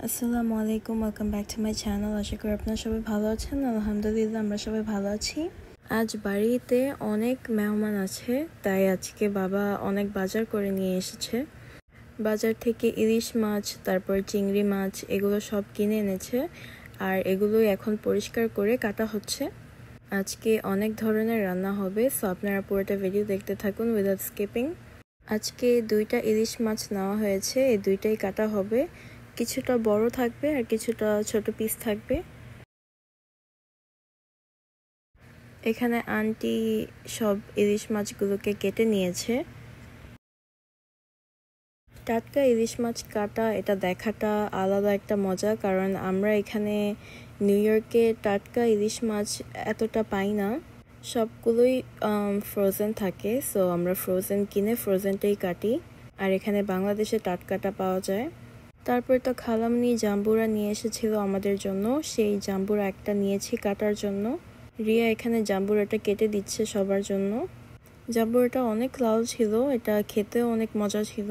আসসালামু আলাইকুম, welcome back to my channel. আশা করি আপনারা সবাই ভালো আছেন। আলহামদুলিল্লাহ আমরা সবাই ভালো আছি। আজ বাড়িতে অনেক মেহমান আছে, তাই আজকে বাবা অনেক বাজার করে নিয়ে এসেছে। বাজার থেকে ইলিশ মাছ, তারপর চিংড়ি মাছ, এগুলো সব কিনে এনেছে, আর এগুলোই এখন পরিষ্কার করে কাটা হচ্ছে। আজকে অনেক ধরনের রান্না হবে, সো আপনারা পুরোটা ভিডিও দেখতে থাকুন উইদাউট স্কিপিং। আজকে 2টা ইলিশ মাছ নেওয়া হয়েছে, এই 2টাই কাটা হবে। কিছুটা বড় থাকবে আর কিছুটা ছোট পিস থাকবে। এখানে আন্টি সব ইলিশ মাছগুলোকে কেটে নিয়েছে। টাটকা ইলিশ মাছ কাটা, এটা দেখাটা আলাদা একটা মজা, কারণ আমরা এখানে নিউ ইয়র্কে টাটকা ইলিশ মাছ এতটা পাই না, সবগুলোই ফ্রোজেন থাকে। সো আমরা ফ্রোজেন কিনে ফ্রোজেনটাই কাটি, আর এখানে বাংলাদেশে টাটকাটা পাওয়া যায়। তারপর তো খালামণি জাম্বুরা নিয়ে এসেছিল আমাদের জন্য, সেই জাম্বুরা একটা নিয়েছি কাটার জন্য। রিয়া এখানে জাম্বুরাটা কেটে দিচ্ছে সবার জন্য। জাম্বুরাটা অনেক লাল ছিল, এটা খেতেও অনেক মজা ছিল।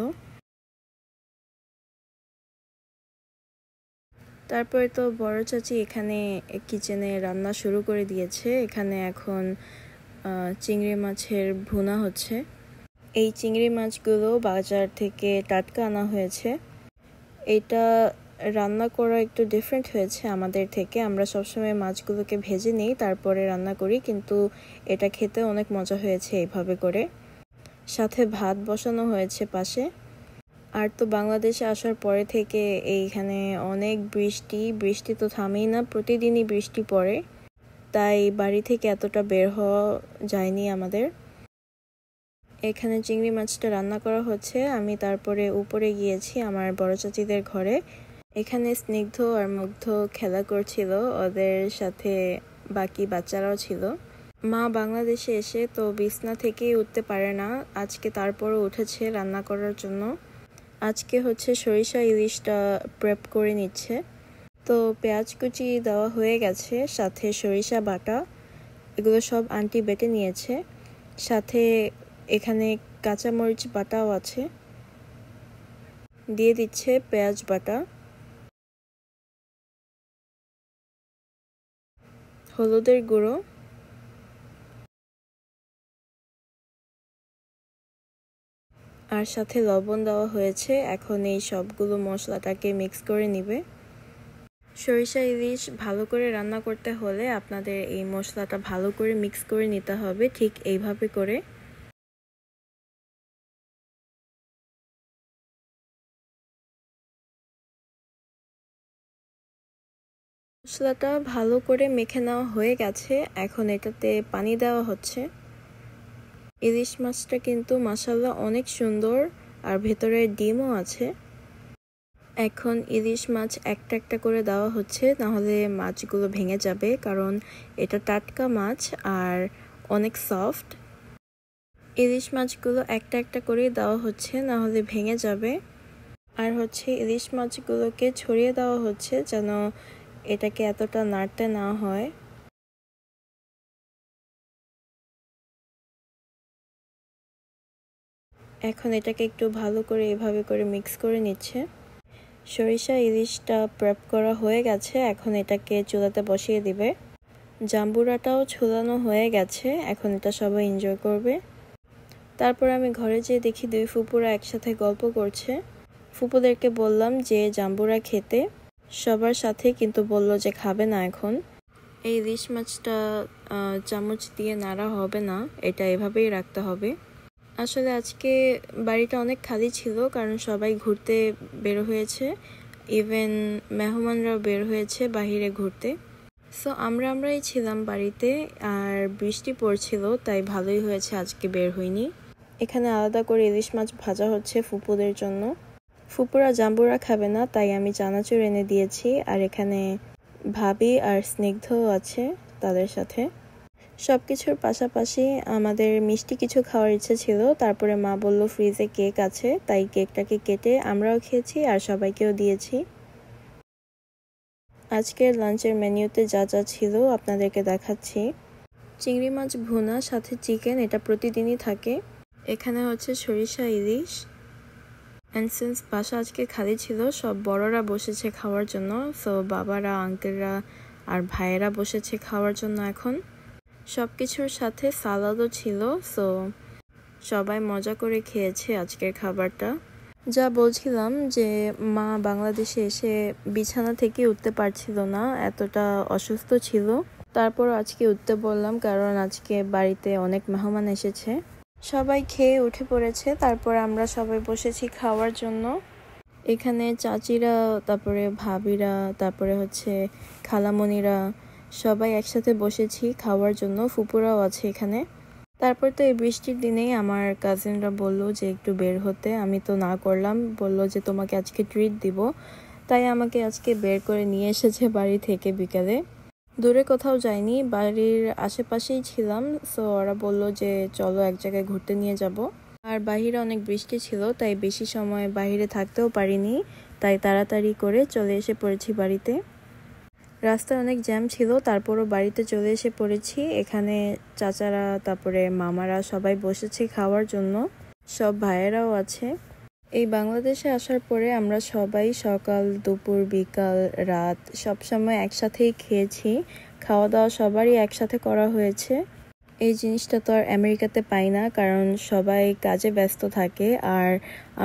তারপরে তো বড় চাচি এখানে কিচেনে রান্না শুরু করে দিয়েছে। এখানে এখন চিংড়ি মাছের ভুনা হচ্ছে। এই চিংড়ি মাছগুলো বাজার থেকে টাটকা আনা হয়েছে। এটা রান্না করা একটু ডিফারেন্ট হয়েছে আমাদের থেকে। আমরা সবসময় মাছগুলোকে ভেজে নিই, তারপরে রান্না করি, কিন্তু এটা খেতে অনেক মজা হয়েছে এইভাবে করে। সাথে ভাত বসানো হয়েছে পাশে। আর তো বাংলাদেশে আসার পরে থেকে এইখানে অনেক বৃষ্টি তো থামেই না, প্রতিদিনই বৃষ্টি পড়ে, তাই বাড়ি থেকে এতটা বের হওয়া যায়নি আমাদের। এখানে চিংড়ি মাছটা রান্না করা হচ্ছে। আমি তারপরে উপরে গিয়েছি আমার বড় চাচিদের ঘরে। এখানে স্নিগ্ধ আর মুগ্ধ খেলা করছিল, ওদের সাথে বাকি বাচ্চারাও ছিল। মা বাংলাদেশে এসে তো বিছনা থেকেই উঠতে পারে না, আজকে তারপরও উঠেছে রান্না করার জন্য। আজকে হচ্ছে সরিষা ইলিশটা প্রেপ করে নিচ্ছে। তো পেঁয়াজ কুচি দেওয়া হয়ে গেছে, সাথে সরিষা বাটা, এগুলো সব আন্টি বেটে নিয়েছে। সাথে এখানে কাঁচামরিচ বাটাও আছে, দিয়ে দিচ্ছে পেঁয়াজ বাটা, হলুদের গুঁড়ো, আর সাথে লবণ দেওয়া হয়েছে। এখন এই সবগুলো মশলাটাকে মিক্স করে নিবে। সরিষা ইলিশ ভালো করে রান্না করতে হলে আপনাদের এই মশলাটা ভালো করে মিক্স করে নিতে হবে, ঠিক এইভাবে করে। মশলাটা ভালো করে মেখে নেওয়া হয়ে গেছে, এখন এটাতে পানি দেওয়া হচ্ছে। ইলিশ মাছটা কিন্তু মাশাআল্লাহ অনেক সুন্দর, আর ভেতরে ডিমও আছে। এখন ইলিশ মাছ একটা একটা করে দেওয়া হচ্ছে, নাহলে মাছগুলো ভেঙে যাবে, কারণ এটা টাটকা মাছ আর অনেক সফট। ইলিশ মাছগুলো একটা একটা করে দেওয়া হচ্ছে, নাহলে ভেঙে যাবে। আর হচ্ছে ইলিশ মাছগুলোকে ছড়িয়ে দেওয়া হচ্ছে যেন এটাকে এতটা নাড়তে না হয়। এখন এটাকে একটু ভালো করে এভাবে করে মিক্স করে নিচ্ছে। সরিষা ইলিশটা প্রেপ করা হয়ে গেছে, এখন এটাকে চুলাতে বসিয়ে দিবে। জাম্বুরাটাও ছুলানো হয়ে গেছে, এখন এটা সবাই এনজয় করবে। তারপর আমি ঘরে যেয়ে দেখি 2 ফুপুরা একসাথে গল্প করছে। ফুপুদেরকে বললাম যে জাম্বুরা খেতে, সবার সাথে, কিন্তু বলল যে খাবে না এখন। এই ইলিশ মাছটা চামচ দিয়ে নাড়া হবে না, এটা এভাবেই রাখতে হবে। আসলে আজকে বাড়িটা অনেক খালি ছিল, কারণ সবাই ঘুরতে বের হয়েছে, ইভেন মেহমানরাও বের হয়েছে বাহিরে ঘুরতে। সো আমরাই ছিলাম বাড়িতে, আর বৃষ্টি পড়ছিল, তাই ভালোই হয়েছে আজকে বের হইনি। এখানে আলাদা করে ইলিশ মাছ ভাজা হচ্ছে ফুপুদের জন্য। ফুপুরা জাম্বুরা খাবে না, তাই আমি চানাচুর এনে দিয়েছি, আর এখানে ভাবি আর স্নিগ্ধও আছে তাদের সাথে। সবকিছুর পাশাপাশি আমাদের মিষ্টি কিছু খাওয়ার ইচ্ছে ছিল, তারপরে মা বলল ফ্রিজে কেক আছে, তাই কেকটাকে কেটে আমরাও খেয়েছি আর সবাইকেও দিয়েছি। আজকের লাঞ্চের মেনুতে যা যা ছিল আপনাদেরকে দেখাচ্ছি। চিংড়ি মাছ ভুনা সাথে চিকেন, এটা প্রতিদিনই থাকে। এখানে হচ্ছে সরিষা ইলিশ, অ্যান্ড সিন্স বাসা আজকে খালি ছিল, সব বড়রা বসেছে খাওয়ার জন্য। সো বাবারা, আঙ্কেলরা আর ভাইয়েরা বসেছে খাওয়ার জন্য। এখন সব কিছুর সাথে সালাদও ছিল। সো সবাই মজা করে খেয়েছে আজকের খাবারটা। যা বলছিলাম যে মা বাংলাদেশে এসে বিছানা থেকে উঠতে পারছিল না, এতটা অসুস্থ ছিল। তারপর আজকে উঠতে বললাম, কারণ আজকে বাড়িতে অনেক মেহমান এসেছে। সবাই খেয়ে উঠে পড়েছে। তারপর আমরা সবাই বসেছি খাওয়ার জন্য। এখানে চাচিরা, তারপরে ভাবিরা, তারপরে হচ্ছে খালামণিরা সবাই একসাথে বসেছি খাওয়ার জন্য। ফুপুরাও আছে এখানে। তারপর তো এই বৃষ্টির দিনেই আমার কাজিনরা বলল যে একটু বের হতে। আমি তো না করলাম, বলল যে তোমাকে আজকে ট্রিট দিব। তাই আমাকে আজকে বের করে নিয়ে এসেছে বাড়ি থেকে বিকালে। দূরে কোথাও যাইনি, বাড়ির আশেপাশেই ছিলাম। সো ওরা বলল যে চলো এক জায়গায় ঘুরতে নিয়ে যাব। আর বাহিরে অনেক বৃষ্টি ছিল, তাই বেশি সময় বাহিরে থাকতেও পারিনি। তাই তাড়াতাড়ি করে চলে এসে পড়েছি বাড়িতে। রাস্তায় অনেক জ্যাম ছিল, তারপরও বাড়িতে চলে এসে পড়েছি। এখানে চাচারা, তারপরে মামারা সবাই বসেছে খাওয়ার জন্য। সব ভাইয়েরাও আছে। এই বাংলাদেশে আসার পরে আমরা সবাই সকাল, দুপুর, বিকাল, রাত সব সময় একসাথেই খেয়েছি। খাওয়া দাওয়া সবারই একসাথে করা হয়েছে। এই জিনিসটা তো আর আমেরিকাতে পাই না, কারণ সবাই কাজে ব্যস্ত থাকে। আর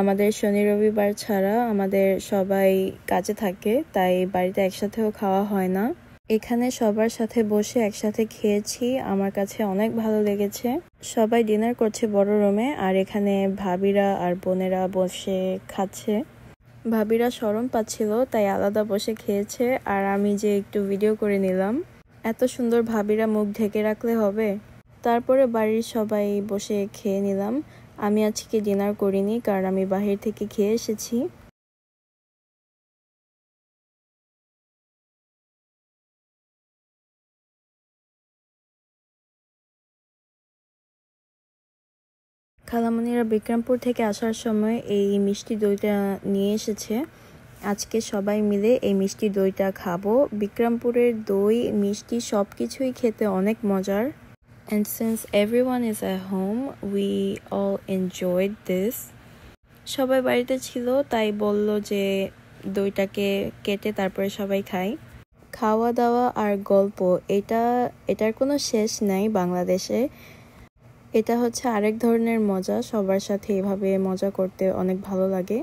আমাদের শনি রবিবার ছাড়া আমাদের সবাই কাজে থাকে, তাই বাড়িতে একসাথেও খাওয়া হয় না। এখানে সবার সাথে বসে একসাথে খেয়েছি, আমার কাছে অনেক ভালো লেগেছে। সবাই ডিনার করছে বড় রুমে, আর এখানে ভাবিরা আর বোনেরা বসে খাচ্ছে। ভাবিরা শরম পাচ্ছিল, তাই আলাদা বসে খেয়েছে। আর আমি যে একটু ভিডিও করে নিলাম। এত সুন্দর ভাবিরা মুখ ঢেকে রাখলে হবে? তারপরে বাড়ির সবাই বসে খেয়ে নিলাম। আমি আজকে ডিনার করিনি, কারণ আমি বাহির থেকে খেয়ে এসেছি। খালামণিরা বিক্রমপুর থেকে আসার সময় এই মিষ্টি দইটা নিয়ে এসেছে। আজকে সবাই মিলে এই মিষ্টি দইটা খাবো। বিক্রমপুরের দই, মিষ্টি সব কিছুই খেতে অনেক মজার। And since everyone is at home, we all enjoyed this. সবাই বাড়িতে ছিল, তাই বলল যে দইটাকে কেটে তারপরে সবাই খাই। খাওয়া দাওয়া আর গল্প, এটার কোনো শেষ নাই বাংলাদেশে। এটা হচ্ছে আরেক ধরনের মজা। সবার সাথে এভাবে মজা করতে অনেক ভালো লাগে।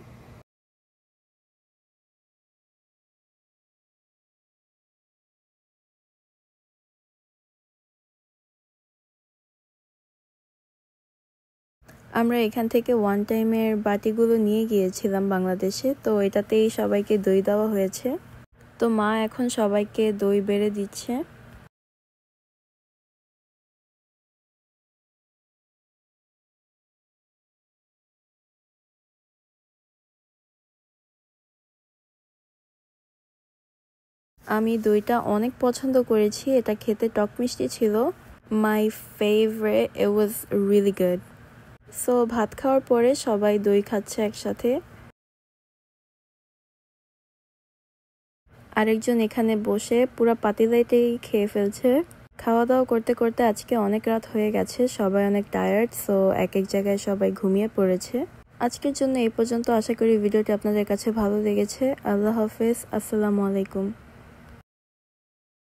আমরা এখান থেকে ওয়ান টাইমের বাটিগুলো নিয়ে গিয়েছিলাম বাংলাদেশে, তো এটাতেই সবাইকে দই দেওয়া হয়েছে। তো মা এখন সবাইকে দই বেড়ে দিচ্ছে। আমি দইটা অনেক পছন্দ করেছি, এটা খেতে টক মিষ্টি ছিল। My favourite, it was really good. So ভাত খাওয়ার পরে সবাই দই খাচ্ছে একসাথে। আরেকজন এখানে বসে পুরো পাতিলাইটাই খেয়ে ফেলছে। খাওয়া দাওয়া করতে করতে আজকে অনেক রাত হয়ে গেছে, সবাই অনেক টায়ার্ড। সো এক এক জায়গায় সবাই ঘুমিয়ে পড়েছে। আজকের জন্য এই পর্যন্ত। আশা করি ভিডিওটি আপনাদের কাছে ভালো লেগেছে। আল্লাহ হাফেজ, আসসালামু আলাইকুম।